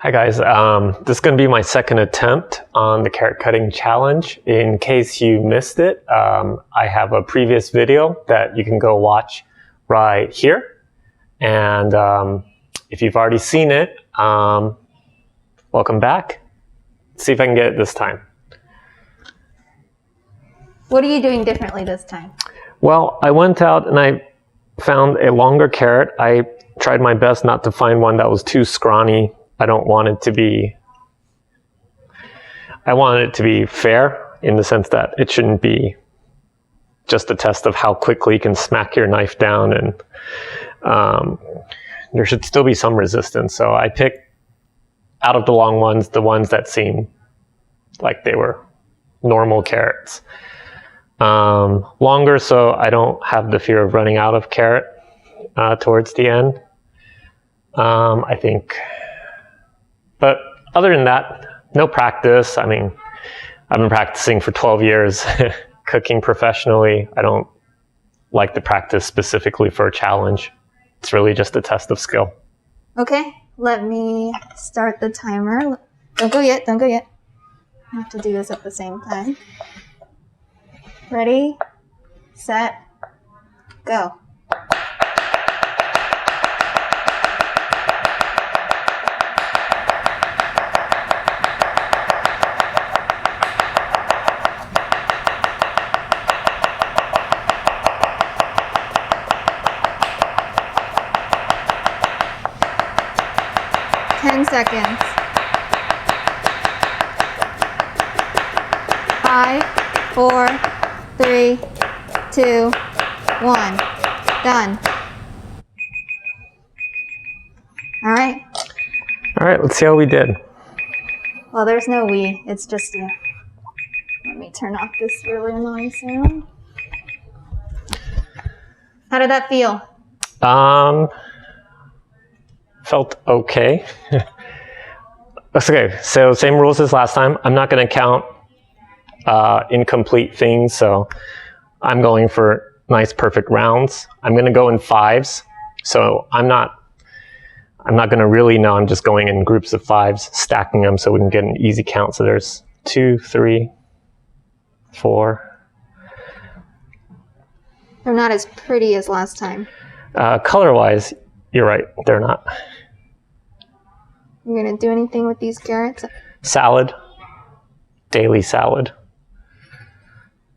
Hi guys, this is going to be my second attempt on the carrot cutting challenge. In case you missed it, I have a previous video that you can go watch right here. And if you've already seen it, welcome back. Let's see if I can get it this time. What are you doing differently this time? Well, I went out and I found a longer carrot. I tried my best not to find one that was too scrawny. I want it to be fair in the sense that it shouldn't be just a test of how quickly you can smack your knife down, and there should still be some resistance. So I picked out of the long ones, the ones that seemed like they were normal carrots. Longer so I don't have the fear of running out of carrot towards the end, I think. But other than that, no practice. I mean, I've been practicing for 12 years cooking professionally. I don't like to practice specifically for a challenge. It's really just a test of skill. Okay, let me start the timer. Don't go yet, don't go yet. I have to do this at the same time. Ready, set, go. Seconds. 5, 4, 3, 2, 1. Done. All right. All right, let's see how we did. Well, there's no we. It's just you. Let me turn off this really annoying sound. How did that feel? Felt okay. Okay, so same rules as last time. I'm not going to count incomplete things, so I'm going for nice perfect rounds. I'm going to go in 5s, so I'm not going to really know. I'm just going in groups of 5s, stacking them so we can get an easy count. So there's 2, 3, 4. They're not as pretty as last time. Color-wise, you're right, they're not. You're going to do anything with these carrots? Salad. Daily salad.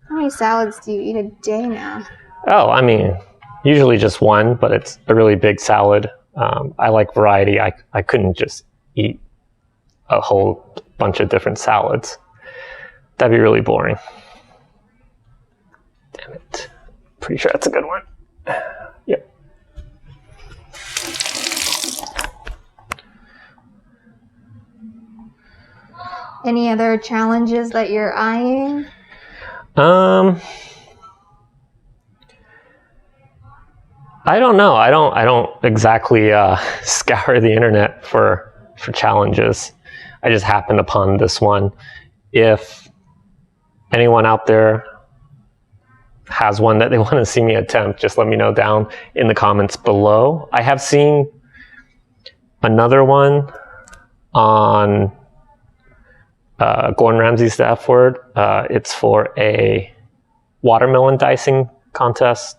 How many salads do you eat a day now? Oh, I mean, usually just one, but it's a really big salad. I like variety. I couldn't just eat a whole bunch of different salads. That'd be really boring. Damn it. Pretty sure that's a good one. Yep. Any other challenges that you're eyeing? I don't know. I don't exactly scour the internet for challenges. I just happened upon this one. If anyone out there has one that they want to see me attempt, just let me know down in the comments below. I have seen another one on Gordon Ramsay's the F word. It's for a watermelon dicing contest.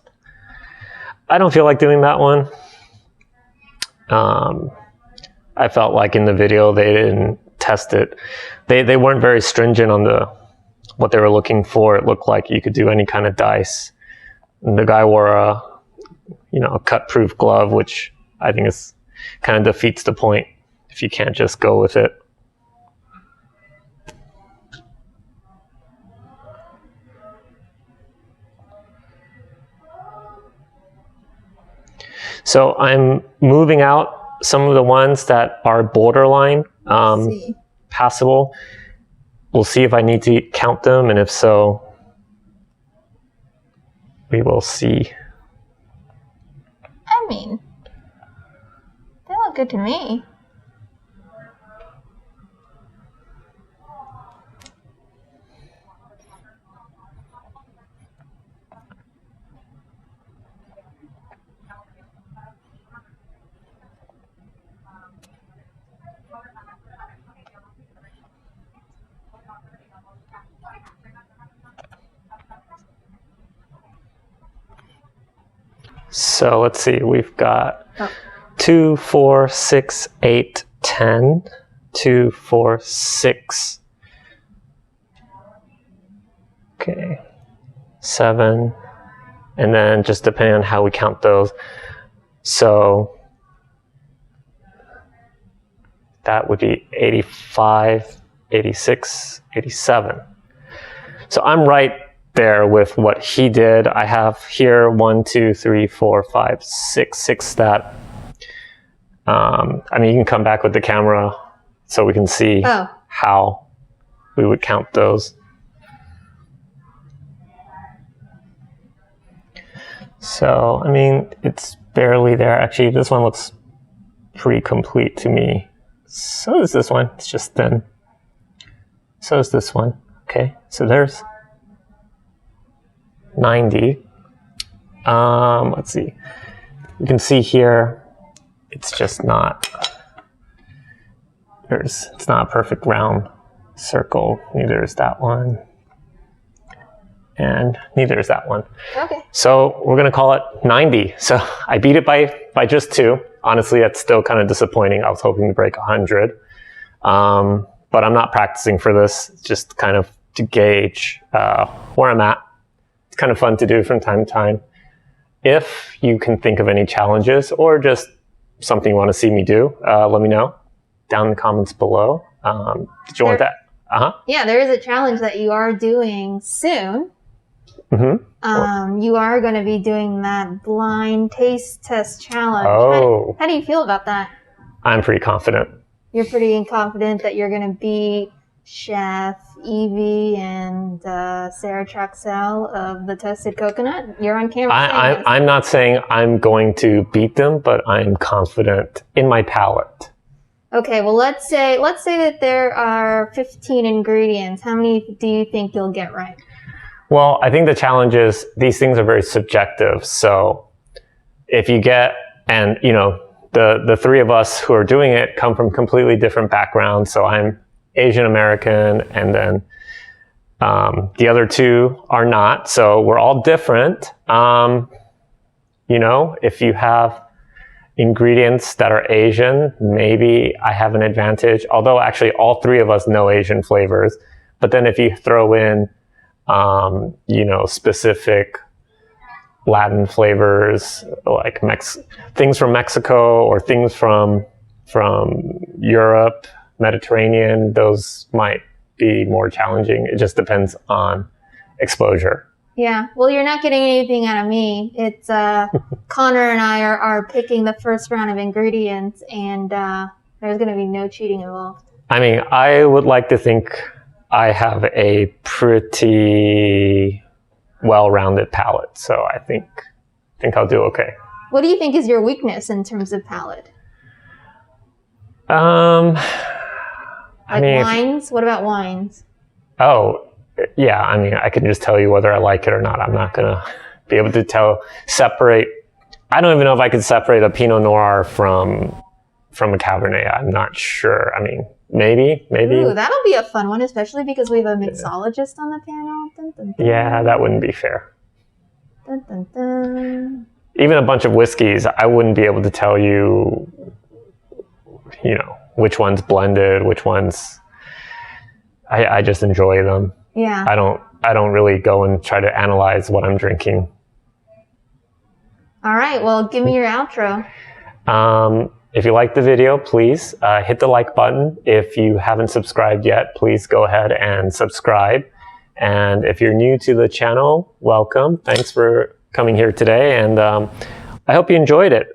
I don't feel like doing that one. I felt like in the video they didn't test it. They weren't very stringent on what they were looking for. It looked like you could do any kind of dice. And the guy wore a cut-proof glove, which I think is kind of defeats the point if you can't just go with it. So I'm moving out some of the ones that are borderline passable. We'll see if I need to count them, and if so, we will see. I mean, they look good to me. So let's see, we've got 2, 4, 6, 8, 10, 2, 4, 6. Okay, 7, and then just depending on how we count those. So that would be 85, 86, 87. So I'm right there with what he did. I have here 1, 2, 3, 4, 5, 6 that, I mean, you can come back with the camera so we can see how we would count those. So, I mean, it's barely there. Actually, this one looks pretty complete to me. So does this one. It's just thin. So is this one. Okay, so there's 90. Let's see. You can see here, it's just not, it's not a perfect round circle. Neither is that one. And neither is that one. Okay. So we're gonna call it 90. So I beat it by just 2. Honestly, that's still kind of disappointing. I was hoping to break 100. But I'm not practicing for this, just kind of to gauge where I'm at. It's kind of fun to do from time to time. If you can think of any challenges or just something you want to see me do, let me know down in the comments below. Did you want that? Yeah, there is a challenge that you are doing soon. Mm-hmm. You are going to be doing that blind taste test challenge. Oh. How do you feel about that? I'm pretty confident. You're pretty confident that you're going to beat Chef Evie and Sarah Traxel of the Toasted Coconut? You're on camera saying this. I'm not saying I'm going to beat them, but I'm confident in my palate. Okay, well, let's say that there are 15 ingredients. How many do you think you'll get right? Well, I think the challenge is these things are very subjective. So if you get, and you know, the 3 of us who are doing it come from completely different backgrounds. So I'm Asian American, and then the other 2 are not. So we're all different. You know, if you have ingredients that are Asian, maybe I have an advantage. Although actually all 3 of us know Asian flavors. But then if you throw in, you know, specific Latin flavors, like things from Mexico or things from Europe, Mediterranean, those might be more challenging. It just depends on exposure. Yeah, well, you're not getting anything out of me. It's Connor and I are picking the first round of ingredients, and there's going to be no cheating involved. I mean, I would like to think I have a pretty well-rounded palate, so I think I'll do okay. What do you think is your weakness in terms of palate? I mean, wines? What about wines? Oh, yeah. I mean, I can just tell you whether I like it or not. I'm not gonna be able to separate. I don't even know if I could separate a Pinot Noir from a Cabernet. I'm not sure. I mean, maybe. Ooh, that'll be a fun one, especially because we have a mixologist on the panel. Dun, dun, dun. Yeah, that wouldn't be fair. Dun, dun, dun. Even a bunch of whiskeys, I wouldn't be able to tell you, you know, which one's blended, which one's. I just enjoy them. Yeah. I don't really go and try to analyze what I'm drinking. All right. Well, give me your outro. If you liked the video, please hit the like button. If you haven't subscribed yet, please go ahead and subscribe. And if you're new to the channel, welcome. Thanks for coming here today. And I hope you enjoyed it.